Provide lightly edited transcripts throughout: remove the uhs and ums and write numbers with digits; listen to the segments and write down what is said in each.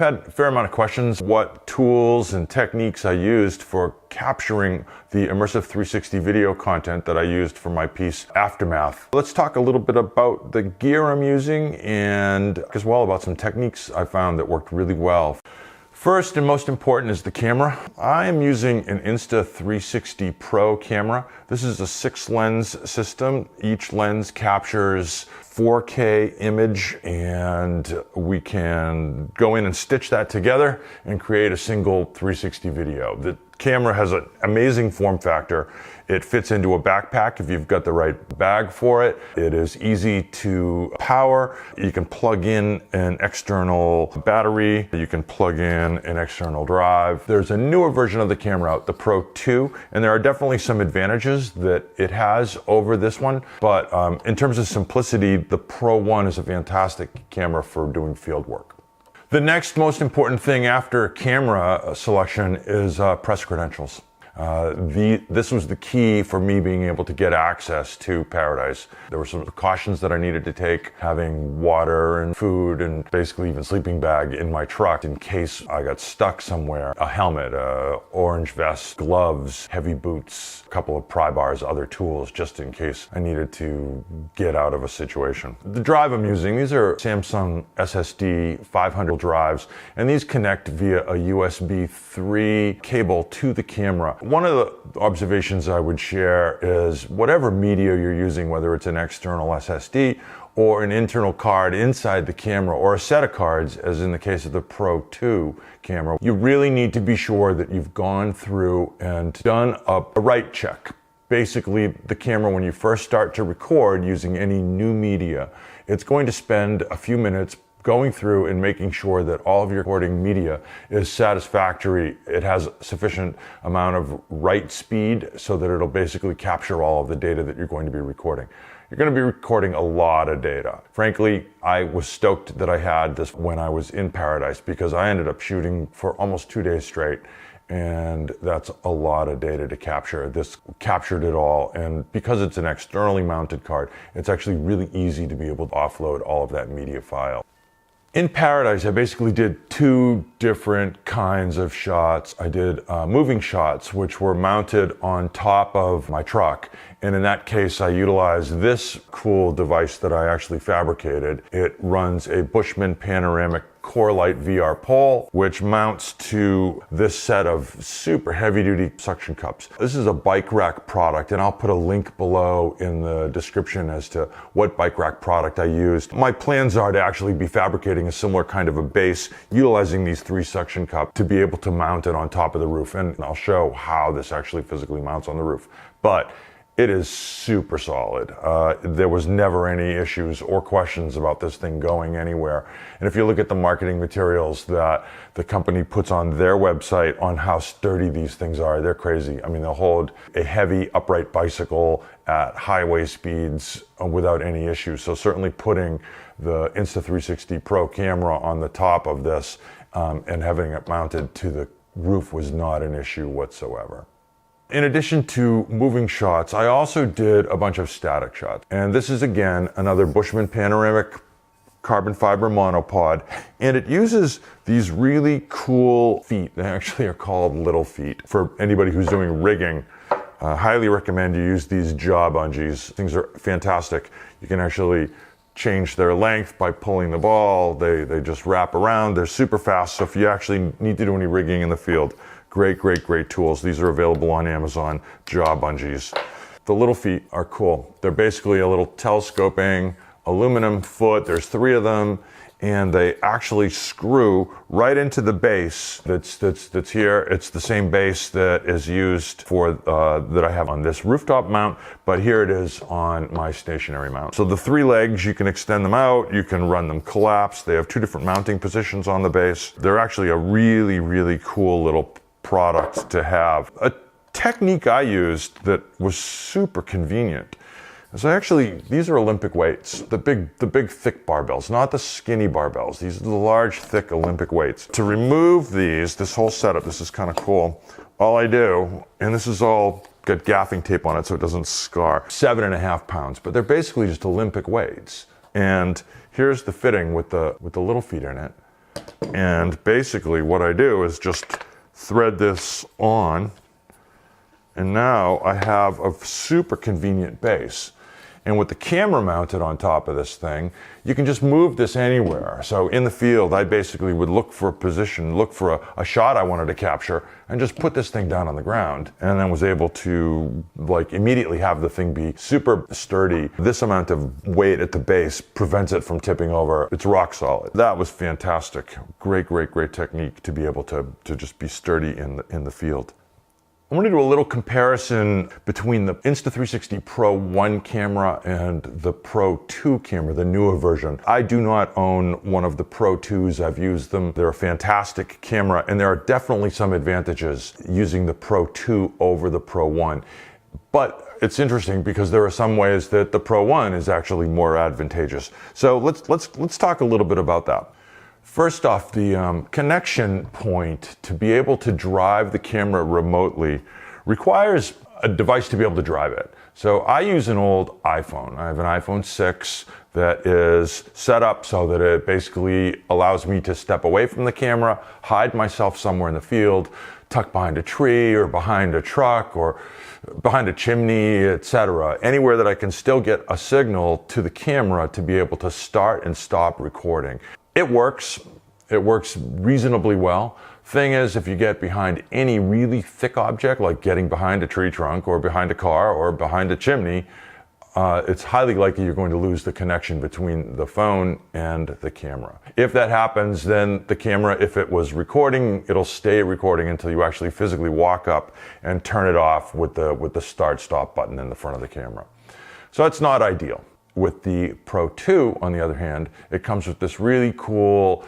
I've had a fair amount of questions what tools and techniques I used for capturing the immersive 360 video content that I used for my piece Aftermath. Let's talk a little bit about the gear I'm using and as well about some techniques I found that worked really well. First and most important is the camera. I am using an Insta360 Pro camera. This is a 6-lens system. Each lens captures 4K image and we can go in and stitch that together and create a single 360 video. The camera has an amazing form factor. It fits into a backpack if you've got the right bag for it. It is easy to power. You can plug in an external battery. You can plug in an external drive. There's a newer version of the camera out, the Pro 2, and there are definitely some advantages that it has over this one. But in terms of simplicity, the Pro 1 is a fantastic camera for doing field work. The next most important thing after camera selection is press credentials. This was the key for me being able to get access to Paradise. There were some precautions that I needed to take, having water and food and basically even sleeping bag in my truck in case I got stuck somewhere. A helmet, a orange vest, gloves, heavy boots, a couple of pry bars, other tools just in case I needed to get out of a situation. The drive I'm using, these are Samsung SSD 500 drives, and these connect via a USB 3 cable to the camera. One of the observations I would share is whatever media you're using, whether it's an external SSD or an internal card inside the camera or a set of cards, as in the case of the Pro 2 camera, you really need to be sure that you've gone through and done a write check. Basically, the camera, when you first start to record using any new media, it's going to spend a few minutes going through and making sure that all of your recording media is satisfactory. It has sufficient amount of write speed so that it'll basically capture all of the data that you're going to be recording. You're going to be recording a lot of data. Frankly, I was stoked that I had this when I was in Paradise because I ended up shooting for almost 2 days straight. And that's a lot of data to capture. This captured it all. And because it's an externally mounted card, it's actually really easy to be able to offload all of that media file. In Paradise, I basically did 2 different kinds of shots. I did moving shots, which were mounted on top of my truck. And in that case, I utilized this cool device that I actually fabricated. It runs a Bushman panoramic core light VR pole, which mounts to this set of super heavy duty suction cups. This is a bike rack product, and I'll put a link below in the description as to what bike rack product I used. My plans are to actually be fabricating a similar kind of a base, utilizing these 3 suction cups to be able to mount it on top of the roof. And I'll show how this actually physically mounts on the roof. But it is super solid. There was never any issues or questions about this thing going anywhere. And if you look at the marketing materials that the company puts on their website on how sturdy these things are, they're crazy. I mean, they'll hold a heavy upright bicycle at highway speeds without any issues. So certainly putting the Insta360 Pro camera on the top of this and having it mounted to the roof was not an issue whatsoever. In addition to moving shots, I also did a bunch of static shots. And this is, again, another Bushman panoramic carbon fiber monopod. And it uses these really cool feet. They actually are called little feet. For anybody who's doing rigging, highly recommend you use these jaw bungees. Things are fantastic. You can actually change their length by pulling the ball. They just wrap around. They're super fast. So if you actually need to do any rigging in the field, great tools. These are available on Amazon, jaw bungees. The little feet are cool. They're basically a little telescoping aluminum foot. There's 3 of them, and they actually screw right into the base that's here. It's the same base that is used for that I have on this rooftop mount, but here it is on my stationary mount. So the 3 legs, you can extend them out, you can run them collapsed. They have 2 different mounting positions on the base. They're actually a really cool little product to have. A technique I used that was super convenient is these are Olympic weights, the big thick barbells, not the skinny barbells. These are the large, thick Olympic weights. To remove this whole setup, this is kind of cool. All I do, and this is all got gaffing tape on it so it doesn't scar, 7.5 pounds, but they're basically just Olympic weights. And here's the fitting with the little feet in it. And basically what I do is just thread this on, and now I have a super convenient base. And with the camera mounted on top of this thing, you can just move this anywhere. So in the field, I basically would look for a position, look for a shot I wanted to capture, and just put this thing down on the ground. And then was able to like immediately have the thing be super sturdy. This amount of weight at the base prevents it from tipping over. It's rock solid. That was fantastic. Great, great, great technique to be able to just be sturdy in the field. I want to do a little comparison between the Insta360 Pro 1 camera and the Pro 2 camera, the newer version. I do not own one of the Pro 2s. I've used them. They're a fantastic camera, and there are definitely some advantages using the Pro 2 over the Pro 1. But it's interesting because there are some ways that the Pro 1 is actually more advantageous. So let's talk a little bit about that. First off, the connection point to be able to drive the camera remotely requires a device to be able to drive it. So I use an old iPhone. I have an iPhone 6 that is set up so that it basically allows me to step away from the camera, hide myself somewhere in the field, tuck behind a tree or behind a truck or behind a chimney, etc. Anywhere that I can still get a signal to the camera to be able to start and stop recording. It works reasonably well. Thing is, if you get behind any really thick object, like getting behind a tree trunk or behind a car or behind a chimney, it's highly likely you're going to lose the connection between the phone and the camera. If that happens, then the camera, if it was recording, it'll stay recording until you actually physically walk up and turn it off with the start-stop button in the front of the camera. So it's not ideal. With the Pro 2, on the other hand, it comes with this really cool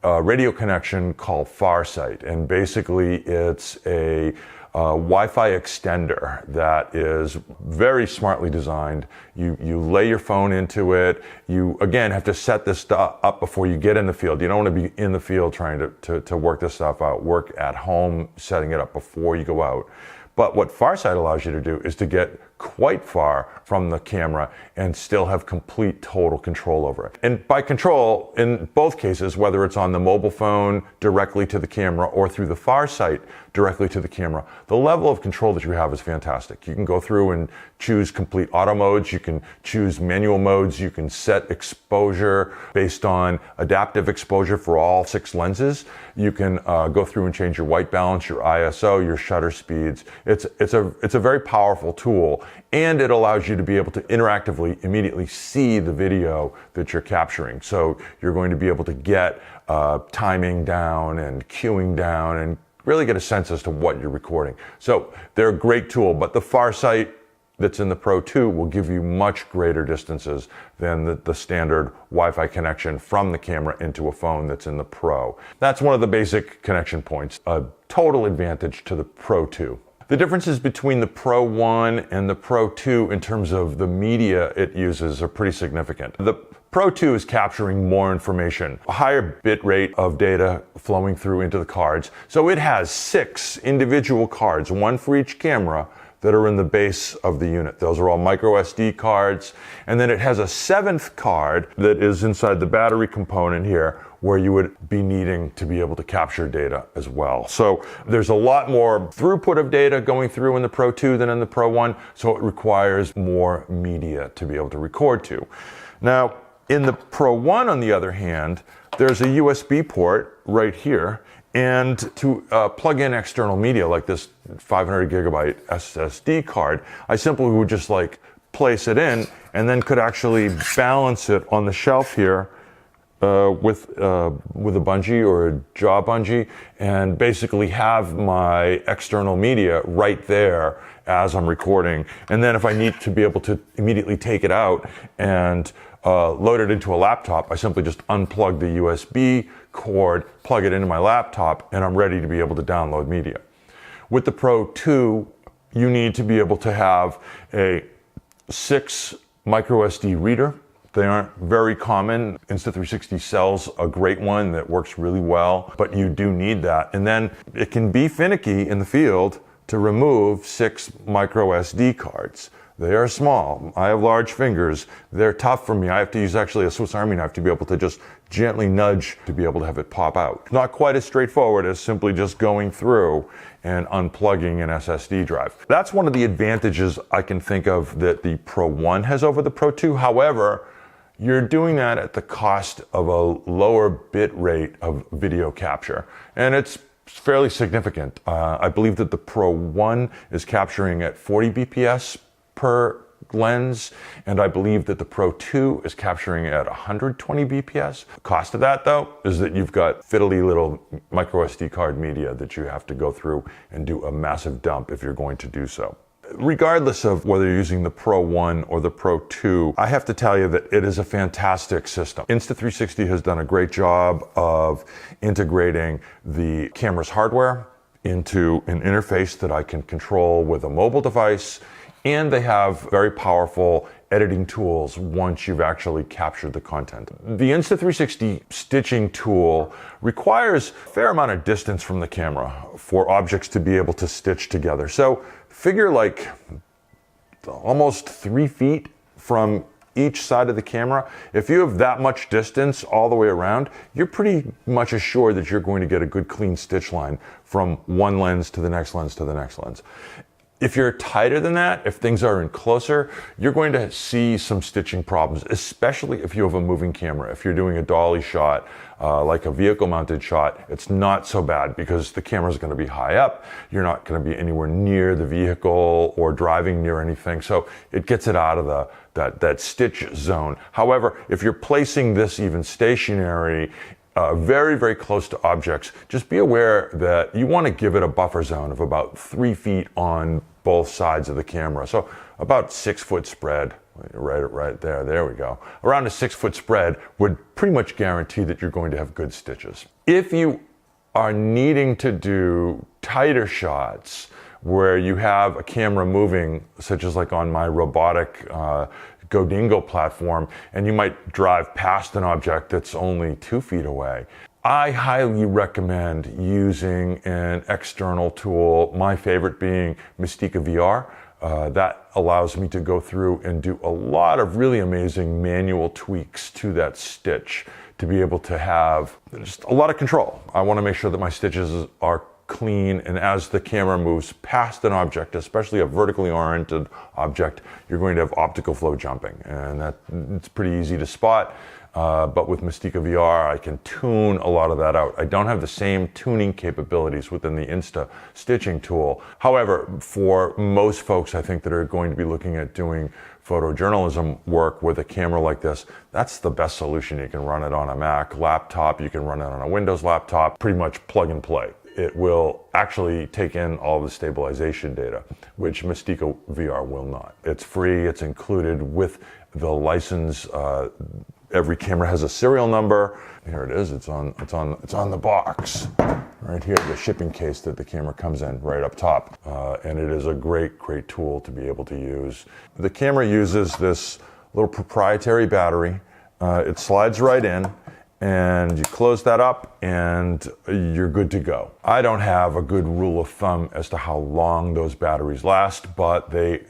radio connection called Farsight. And basically it's a Wi-Fi extender that is very smartly designed. You lay your phone into it. You, again, have to set this stuff up before you get in the field. You don't want to be in the field trying to work this stuff out. Work at home, setting it up before you go out. But what Farsight allows you to do is to get quite far from the camera and still have complete total control over it. And by control, in both cases, whether it's on the mobile phone directly to the camera or through the Farsight directly to the camera, the level of control that you have is fantastic. You can go through and choose complete auto modes, you can choose manual modes, you can set exposure based on adaptive exposure for all 6 lenses. You can go through and change your white balance, your ISO, your shutter speeds. It's a very powerful tool, and it allows you to be able to interactively immediately see the video that you're capturing. So you're going to be able to get timing down and cueing down and really get a sense as to what you're recording. So they're a great tool, but the Farsight that's in the Pro 2 will give you much greater distances than the standard Wi-Fi connection from the camera into a phone that's in the Pro. That's one of the basic connection points, a total advantage to the Pro 2. The differences between the Pro 1 and the Pro 2 in terms of the media it uses are pretty significant. The Pro 2 is capturing more information, a higher bit rate of data flowing through into the cards. So it has 6 individual cards, one for each camera, that are in the base of the unit. Those are all micro SD cards. And then it has a 7th card that is inside the battery component here, where you would be needing to be able to capture data as well. So there's a lot more throughput of data going through in the Pro 2 than in the Pro 1, so it requires more media to be able to record to. Now, in the Pro 1, on the other hand, there's a USB port right here, and to plug in external media like this 500 gigabyte SSD card, I simply would just like place it in and then could actually balance it on the shelf here with a bungee or a jaw bungee, and basically have my external media right there as I'm recording. And then if I need to be able to immediately take it out and load it into a laptop, I simply just unplug the USB cord, plug it into my laptop, and I'm ready to be able to download media. With the Pro 2, you need to be able to have a 6 micro SD reader. They aren't very common. Insta360 sells a great one that works really well, but you do need that. And then it can be finicky in the field to remove 6 micro SD cards. They are small. I have large fingers. They're tough for me. I have to use actually a Swiss Army knife to be able to just gently nudge to be able to have it pop out. Not quite as straightforward as simply just going through and unplugging an SSD drive. That's one of the advantages I can think of that the Pro 1 has over the Pro 2. However, you're doing that at the cost of a lower bit rate of video capture. And it's fairly significant. I believe that the Pro 1 is capturing at 40 BPS per lens, and I believe that the Pro 2 is capturing at 120 BPS. The cost of that, though, is that you've got fiddly little micro SD card media that you have to go through and do a massive dump if you're going to do so. Regardless of whether you're using the Pro 1 or the Pro 2, I have to tell you that it is a fantastic system. Insta360 has done a great job of integrating the camera's hardware into an interface that I can control with a mobile device, and they have very powerful editing tools once you've actually captured the content. The Insta360 stitching tool requires a fair amount of distance from the camera for objects to be able to stitch together. So figure like almost 3 feet from each side of the camera. If you have that much distance all the way around, you're pretty much assured that you're going to get a good clean stitch line from one lens to the next lens to the next lens. If you're tighter than that, if things are in closer, you're going to see some stitching problems, especially if you have a moving camera. If you're doing a dolly shot, like a vehicle mounted shot, it's not so bad because the camera is going to be high up. You're not going to be anywhere near the vehicle or driving near anything. So it gets it out of that stitch zone. However, if you're placing this even stationary, very, very close to objects, just be aware that you want to give it a buffer zone of about 3 feet on both sides of the camera. So about 6 foot spread, right there, there we go. Around a 6 foot spread would pretty much guarantee that you're going to have good stitches. If you are needing to do tighter shots where you have a camera moving, such as like on my robotic Godingo platform, and you might drive past an object that's only 2 feet away, I highly recommend using an external tool, my favorite being Mystica VR. That allows me to go through and do a lot of really amazing manual tweaks to that stitch to be able to have just a lot of control. I want to make sure that my stitches are clean, and as the camera moves past an object, especially a vertically oriented object, you're going to have optical flow jumping, and it's pretty easy to spot. But with Mystica VR, I can tune a lot of that out. I don't have the same tuning capabilities within the Insta stitching tool. However, for most folks, I think that are going to be looking at doing photojournalism work with a camera like this, that's the best solution. You can run it on a Mac laptop, you can run it on a Windows laptop, pretty much plug and play. It will actually take in all the stabilization data, which Mystica VR will not. It's free, it's included with the license. Every camera has a serial number. Here it is, it's on the box. Right here, the shipping case that the camera comes in right up top. And it is a great, great tool to be able to use. The camera uses this little proprietary battery. It slides right in, and you close that up and you're good to go. I don't have a good rule of thumb as to how long those batteries last, but they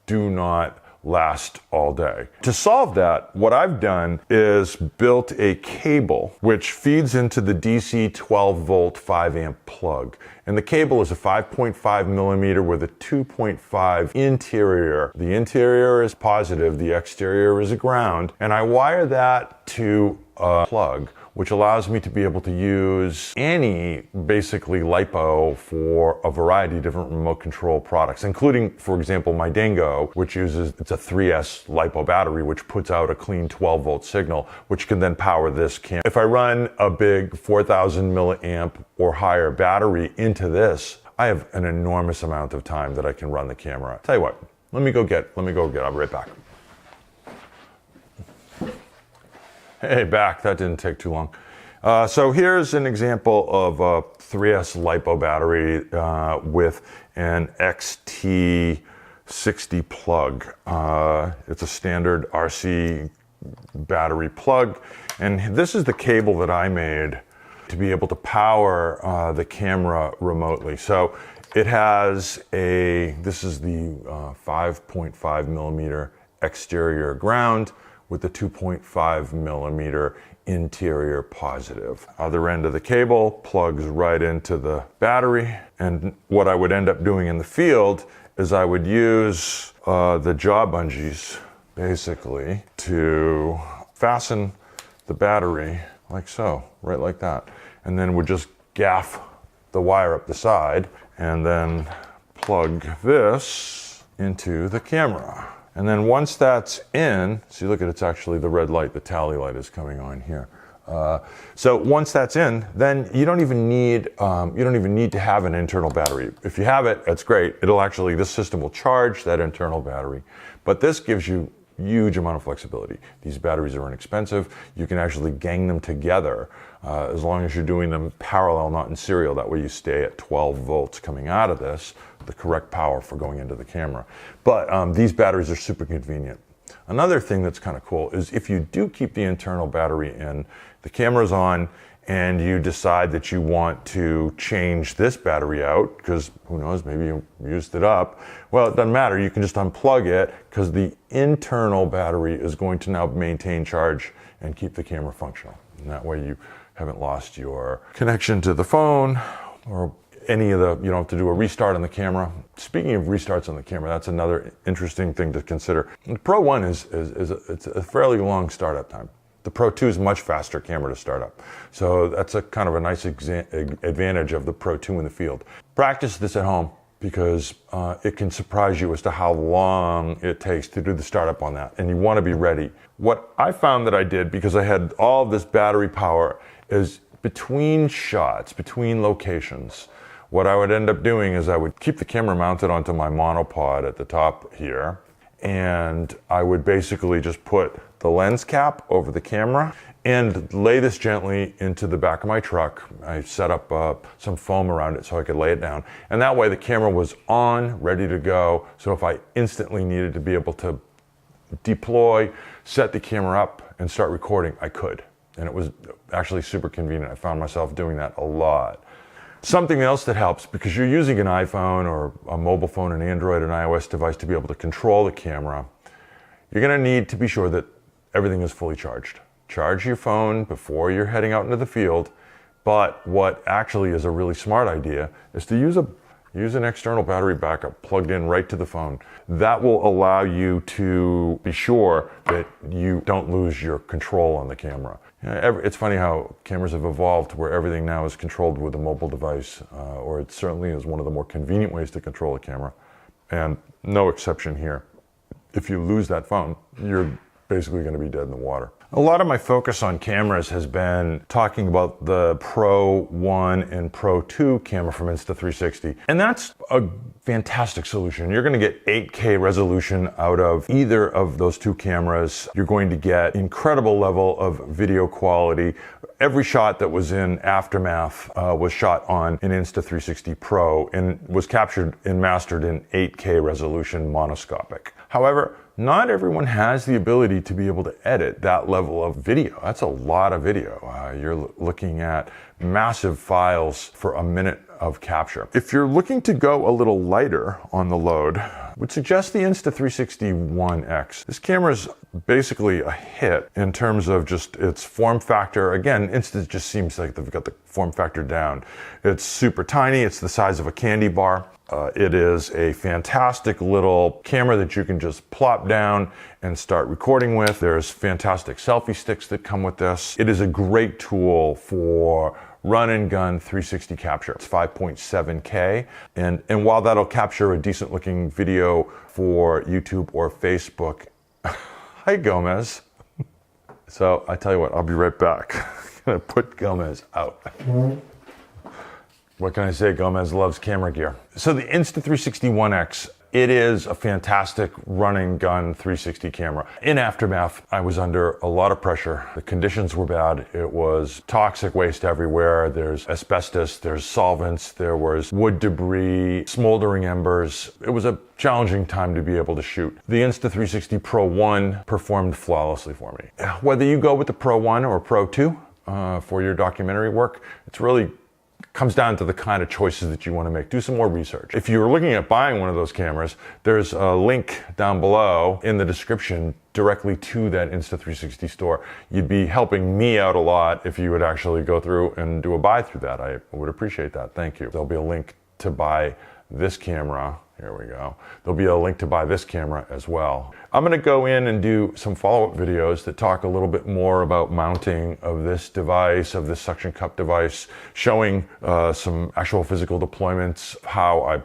do not last all day. To solve that, what I've done is built a cable which feeds into the DC 12 volt 5 amp plug. And the cable is a 5.5 millimeter with a 2.5 interior. The interior is positive, the exterior is a ground. And I wire that to a plug, which allows me to be able to use any basically LiPo for a variety of different remote control products, including, for example, my Dingo, which uses, it's a 3S LiPo battery, which puts out a clean 12 volt signal, which can then power this camera. If I run a big 4000 milliamp or higher battery into this, I have an enormous amount of time that I can run the camera. Tell you what, let me go get, I'll be right back. Hey, back, that didn't take too long. So here's an example of a 3S LiPo battery with an XT60 plug. It's a standard RC battery plug. And this is the cable that I made to be able to power the camera remotely. So It has this is the 5.5 millimeter exterior ground with the 2.5 millimeter interior positive. Other end of the cable plugs right into the battery. And what I would end up doing in the field is I would use the jaw bungees basically to fasten the battery like so, right like that. And then would just gaff the wire up the side and then plug this into the camera. And then once that's in, see, look at it's actually the red light, the tally light is coming on here. So once that's in, then you don't even need to have an internal battery. If you have it, that's great. This system will charge that internal battery, but this gives you huge amount of flexibility. These batteries are inexpensive. You can actually gang them together as long as you're doing them parallel, not in serial. That way you stay at 12 volts coming out of this, the correct power for going into the camera. But these batteries are super convenient. Another thing that's kind of cool is if you do keep the internal battery in, the camera's on, and you decide that you want to change this battery out, because who knows, maybe you used it up. Well, it doesn't matter. You can just unplug it because the internal battery is going to now maintain charge and keep the camera functional. And that way you haven't lost your connection to the phone or any of the, you don't have to do a restart on the camera. Speaking of restarts on the camera, that's another interesting thing to consider. The Pro 1 it's a fairly long startup time. The Pro 2 is a much faster camera to start up. So that's a kind of a nice advantage of the Pro 2 in the field. Practice this at home because it can surprise you as to how long it takes to do the startup on that. And you want to be ready. What I found that I did, because I had all of this battery power, is between shots, between locations, what I would end up doing is I would keep the camera mounted onto my monopod at the top here, and I would basically just put the lens cap over the camera and lay this gently into the back of my truck. I set up some foam around it so I could lay it down. And that way the camera was on, ready to go. So if I instantly needed to be able to deploy, set the camera up and start recording, I could. And it was actually super convenient. I found myself doing that a lot. Something else that helps, because you're using an iPhone or a mobile phone, an Android, an iOS device to be able to control the camera, you're gonna need to be sure that everything is fully charged. Charge your phone before you're heading out into the field, but what actually is a really smart idea is to use an external battery backup plugged in right to the phone. That will allow you to be sure that you don't lose your control on the camera. It's funny how cameras have evolved where everything now is controlled with a mobile device, or it certainly is one of the more convenient ways to control a camera. And no exception here. If you lose that phone, you're basically going to be dead in the water. A lot of my focus on cameras has been talking about the Pro 1 and Pro 2 camera from Insta360. And that's a fantastic solution. You're going to get 8K resolution out of either of those two cameras. You're going to get incredible level of video quality. Every shot that was in Aftermath was shot on an Insta360 Pro and was captured and mastered in 8K resolution monoscopic. However, not everyone has the ability to be able to edit that level of video. That's a lot of video. You're looking at massive files for a minute of capture. If you're looking to go a little lighter on the load, I would suggest the Insta360 One X. This camera is basically a hit in terms of just its form factor. Again, Insta just seems like they've got the form factor down. It's super tiny. It's the size of a candy bar. It is a fantastic little camera that you can just plop down and start recording with. There's fantastic selfie sticks that come with this. It is a great tool for run and gun 360 capture. It's 5.7K. And while that'll capture a decent looking video for YouTube or Facebook, hi Gomez. So I tell you what, I'll be right back. I'm gonna put Gomez out. What can I say? Gomez loves camera gear. So the Insta360 One X, it is a fantastic run and gun 360 camera. In Aftermath, I was under a lot of pressure. The conditions were bad. It was toxic waste everywhere. There's asbestos, there's solvents, there was wood debris, smoldering embers. It was a challenging time to be able to shoot. The Insta360 Pro 1 performed flawlessly for me. Whether you go with the Pro 1 or Pro 2 for your documentary work, it's really comes down to the kind of choices that you want to make. Do some more research. If you're looking at buying one of those cameras, there's a link down below in the description directly to that Insta360 store. You'd be helping me out a lot if you would actually go through and do a buy through that. I would appreciate that. Thank you. There'll be a link to buy this camera. Here we go. There'll be a link to buy this camera as well. I'm gonna go in and do some follow-up videos that talk a little bit more about mounting of this device, of this suction cup device, showing some actual physical deployments, how I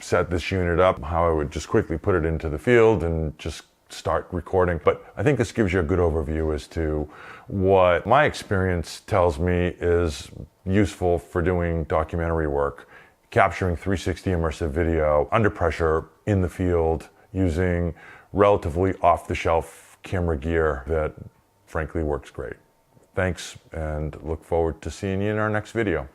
set this unit up, how I would just quickly put it into the field and just start recording. But I think this gives you a good overview as to what my experience tells me is useful for doing documentary work. Capturing 360 immersive video under pressure in the field using relatively off-the-shelf camera gear that frankly works great. Thanks, and look forward to seeing you in our next video.